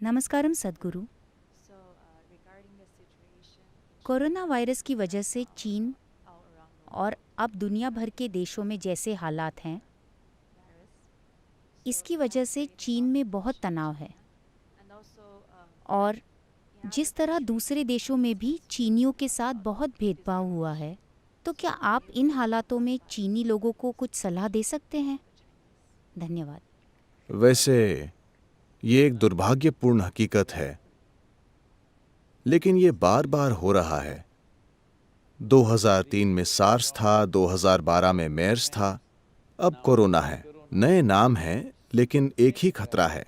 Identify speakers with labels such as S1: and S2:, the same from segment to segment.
S1: नमस्कारम सद्गुरु। Corona virus की वजह से चीन और अब दुनिया भर के देशों में जैसे हालात हैं, इसकी वजह से चीन में बहुत तनाव है और जिस तरह दूसरे देशों में भी चीनियों के साथ बहुत भेदभाव हुआ है, तो क्या आप इन हालातों में चीनी लोगों को कुछ सलाह दे सकते हैं? धन्यवाद।
S2: वैसे ये एक दुर्भाग्यपूर्ण हकीकत है, लेकिन ये बार बार हो रहा है। 2003 में सार्स था, 2012 में मेर्स था, अब कोरोना है। नए नाम हैं, लेकिन एक ही खतरा है।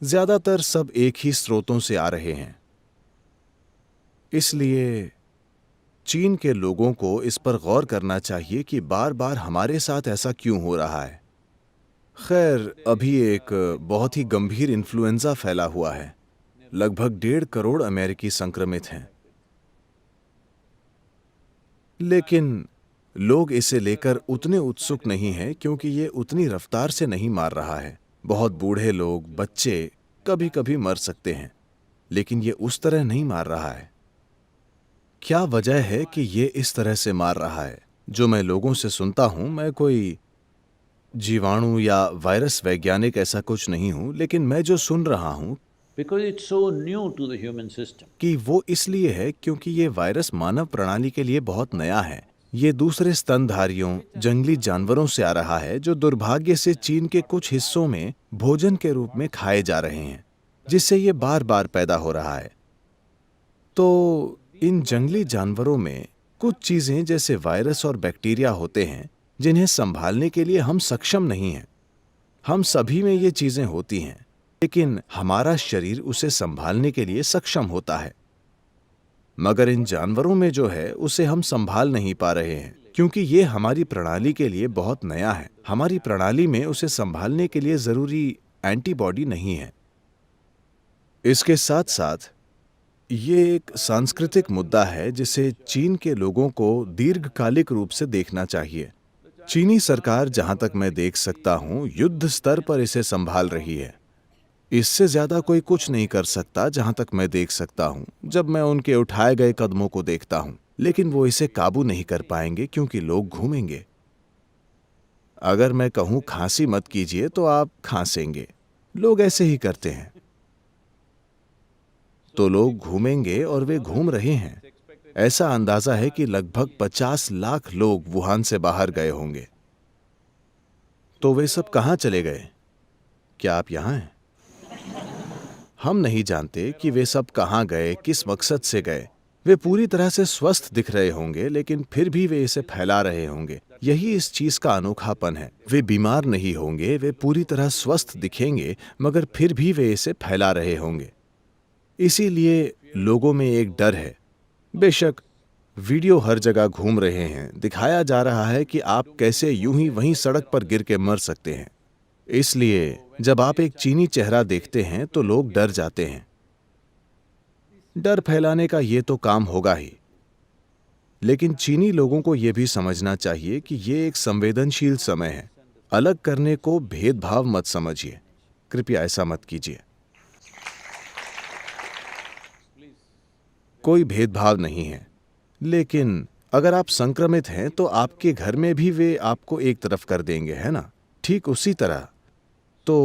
S2: ज्यादातर सब एक ही स्रोतों से आ रहे हैं। इसलिए चीन के लोगों को इस पर गौर करना चाहिए कि बार बार हमारे साथ ऐसा क्यों हो रहा है। खैर, अभी एक बहुत ही गंभीर इन्फ्लुएंजा फैला हुआ है। लगभग 1.5 करोड़ अमेरिकी संक्रमित हैं, लेकिन लोग इसे लेकर उतने उत्सुक नहीं हैं क्योंकि ये उतनी रफ्तार से नहीं मार रहा है। बहुत बूढ़े लोग, बच्चे कभी कभी मर सकते हैं, लेकिन ये उस तरह नहीं मार रहा है। क्या वजह है कि ये इस तरह से मार रहा है? जो मैं लोगों से सुनता हूं, मैं कोई जीवाणु या वायरस वैज्ञानिक ऐसा कुछ नहीं हूं, लेकिन मैं जो सुन रहा हूं
S3: Because it's so new to the human system.
S2: कि वो इसलिए है क्योंकि ये वायरस मानव प्रणाली के लिए बहुत नया है। ये दूसरे स्तनधारियों, जंगली जानवरों से आ रहा है, जो दुर्भाग्य से चीन के कुछ हिस्सों में भोजन के रूप में खाए जा रहे हैं, जिससे ये बार बार पैदा हो रहा है। तो इन जंगली जानवरों में कुछ चीजें जैसे वायरस और बैक्टीरिया होते हैं, जिन्हें संभालने के लिए हम सक्षम नहीं हैं। हम सभी में ये चीजें होती हैं, लेकिन हमारा शरीर उसे संभालने के लिए सक्षम होता है। मगर इन जानवरों में जो है, उसे हम संभाल नहीं पा रहे हैं, क्योंकि ये हमारी प्रणाली के लिए बहुत नया है। हमारी प्रणाली में उसे संभालने के लिए जरूरी एंटीबॉडी नहीं है। इसके साथ साथ ये एक सांस्कृतिक मुद्दा है जिसे चीन के लोगों को दीर्घकालिक रूप से देखना चाहिए। चीनी सरकार, जहां तक मैं देख सकता हूं, युद्ध स्तर पर इसे संभाल रही है। इससे ज्यादा कोई कुछ नहीं कर सकता, जहां तक मैं देख सकता हूं, जब मैं उनके उठाए गए कदमों को देखता हूं। लेकिन वो इसे काबू नहीं कर पाएंगे क्योंकि लोग घूमेंगे। अगर मैं कहूं खांसी मत कीजिए तो आप खांसेंगे। लोग ऐसे ही करते हैं। तो लोग घूमेंगे और वे घूम रहे हैं। ऐसा अंदाजा है कि लगभग 50 लाख लोग वुहान से बाहर गए होंगे। तो वे सब कहां चले गए? क्या आप यहां हैं? हम नहीं जानते कि वे सब कहां गए, किस मकसद से गए। वे पूरी तरह से स्वस्थ दिख रहे होंगे, लेकिन फिर भी वे इसे फैला रहे होंगे। यही इस चीज का अनोखापन है। वे बीमार नहीं होंगे, वे पूरी तरह स्वस्थ दिखेंगे, मगर फिर भी वे इसे फैला रहे होंगे। इसीलिए लोगों में एक डर है। बेशक वीडियो हर जगह घूम रहे हैं, दिखाया जा रहा है कि आप कैसे यूं ही वहीं सड़क पर गिर के मर सकते हैं। इसलिए जब आप एक चीनी चेहरा देखते हैं तो लोग डर जाते हैं। डर फैलाने का ये तो काम होगा ही, लेकिन चीनी लोगों को यह भी समझना चाहिए कि ये एक संवेदनशील समय है। अलग करने को भेदभाव मत समझिए। कृपया ऐसा मत कीजिए। कोई भेदभाव नहीं है, लेकिन अगर आप संक्रमित हैं तो आपके घर में भी वे आपको एक तरफ कर देंगे, है ना? ठीक उसी तरह तो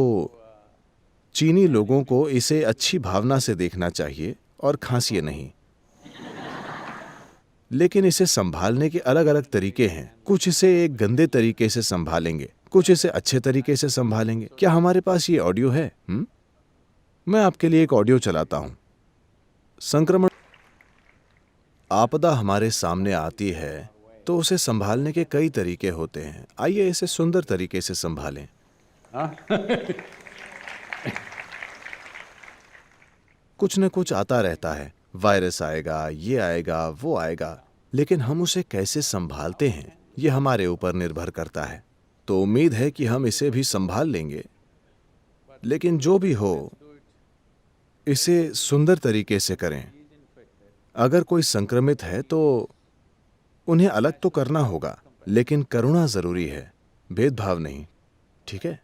S2: चीनी लोगों को इसे अच्छी भावना से देखना चाहिए और खांसिए नहीं। लेकिन इसे संभालने के अलग अलग तरीके हैं। कुछ इसे एक गंदे तरीके से संभालेंगे, कुछ इसे अच्छे तरीके से संभालेंगे। क्या हमारे पास ये ऑडियो है? मैं आपके लिए एक ऑडियो चलाता हूं। संक्रमण आपदा हमारे सामने आती है तो उसे संभालने के कई तरीके होते हैं। आइए इसे सुंदर तरीके से संभालें। कुछ न कुछ आता रहता है। वायरस आएगा, ये आएगा, वो आएगा, लेकिन हम उसे कैसे संभालते हैं, ये हमारे ऊपर निर्भर करता है। तो उम्मीद है कि हम इसे भी संभाल लेंगे। लेकिन जो भी हो, इसे सुंदर तरीके से करें। अगर कोई संक्रमित है तो उन्हें अलग तो करना होगा, लेकिन करुणा जरूरी है, भेदभाव नहीं। ठीक है?